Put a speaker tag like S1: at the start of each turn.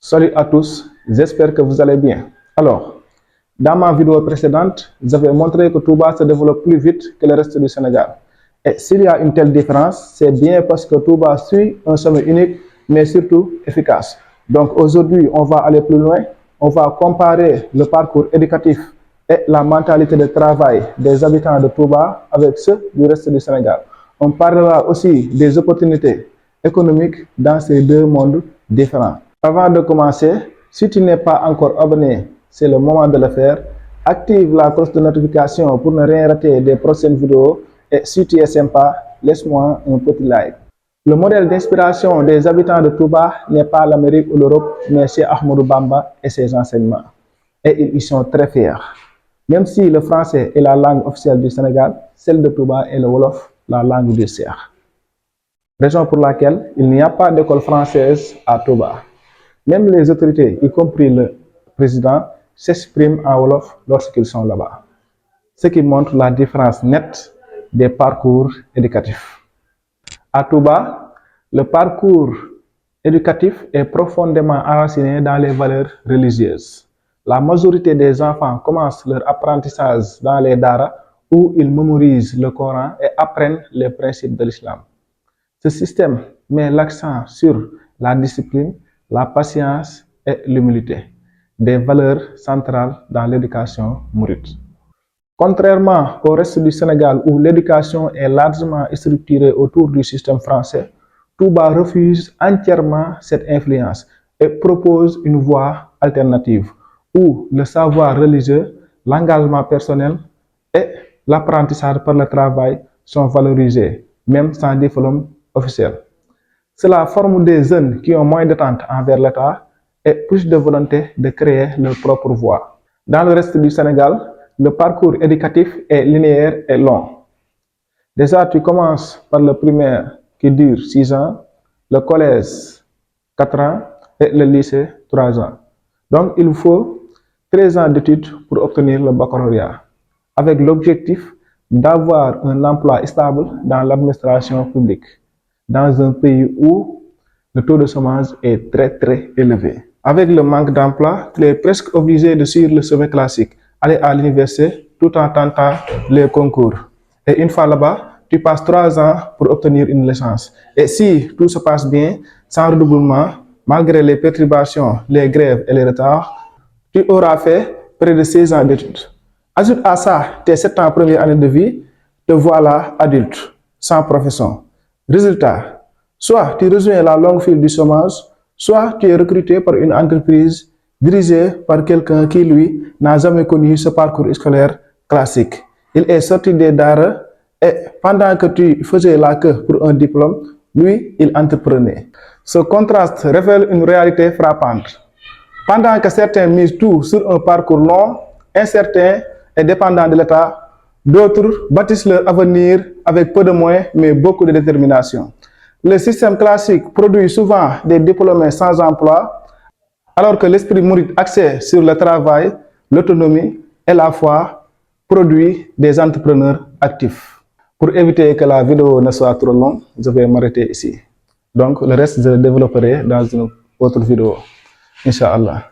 S1: Salut à tous, j'espère que vous allez bien. Alors, dans ma vidéo précédente, j'avais montré que Touba se développe plus vite que le reste du Sénégal. Et s'il y a une telle différence, c'est bien parce que Touba suit un chemin unique, mais surtout efficace. Donc aujourd'hui, on va aller plus loin. On va comparer le parcours éducatif et la mentalité de travail des habitants de Touba avec ceux du reste du Sénégal. On parlera aussi des opportunités économiques dans ces deux mondes différents. Avant de commencer, si tu n'es pas encore abonné, c'est le moment de le faire. Active la cloche de notification pour ne rien rater des prochaines vidéos. Et si tu es sympa, laisse-moi un petit like. Le modèle d'inspiration des habitants de Touba n'est pas l'Amérique ou l'Europe, mais c'est Ahmadou Bamba et ses enseignements. Et ils y sont très fiers. Même si le français est la langue officielle du Sénégal, celle de Touba est le Wolof, la langue du Cheikh. Raison pour laquelle il n'y a pas d'école française à Touba. Même les autorités, y compris le président, s'expriment en Wolof lorsqu'ils sont là-bas. Ce qui montre la différence nette des parcours éducatifs. À Touba, le parcours éducatif est profondément enraciné dans les valeurs religieuses. La majorité des enfants commencent leur apprentissage dans les daras où ils mémorisent le Coran et apprennent les principes de l'islam. Ce système met l'accent sur la discipline, la patience et l'humilité, des valeurs centrales dans l'éducation mouride. Contrairement au reste du Sénégal où l'éducation est largement structurée autour du système français, Touba refuse entièrement cette influence et propose une voie alternative où le savoir religieux, l'engagement personnel et l'apprentissage par le travail sont valorisés, même sans diplôme officiel. Cela forme des jeunes qui ont moins d'attente envers l'État et plus de volonté de créer leur propre voie. Dans le reste du Sénégal, le parcours éducatif est linéaire et long. Déjà, tu commences par le primaire qui dure 6 ans, le collège 4 ans et le lycée 3 ans. Donc, il faut 13 ans d'études pour obtenir le baccalauréat, avec l'objectif d'avoir un emploi stable dans l'administration publique, dans un pays où le taux de chômage est très élevé. Avec le manque d'emploi, tu es presque obligé de suivre le chemin classique, aller à l'université tout en tentant les concours. Et une fois là-bas, tu passes 3 ans pour obtenir une licence. Et si tout se passe bien, sans redoublement, malgré les perturbations, les grèves et les retards, tu auras fait près de 16 ans d'études. Ajoute à ça tes 7 ans première année de vie, te voilà adulte, sans profession. Résultat, soit tu rejoins la longue file du chômage, soit tu es recruté par une entreprise dirigée par quelqu'un qui, lui, n'a jamais connu ce parcours scolaire classique. Il est sorti des daras et pendant que tu faisais la queue pour un diplôme, lui, il entreprenait. Ce contraste révèle une réalité frappante. Pendant que certains misent tout sur un parcours long, incertain et dépendant de l'État, d'autres bâtissent leur avenir avec peu de moyens mais beaucoup de détermination. Le système classique produit souvent des diplômés sans emploi, alors que l'esprit mouride axé sur le travail, l'autonomie et la foi produit des entrepreneurs actifs. Pour éviter que la vidéo ne soit trop longue, je vais m'arrêter ici. Donc le reste, je le développerai dans une autre vidéo. Inch'Allah.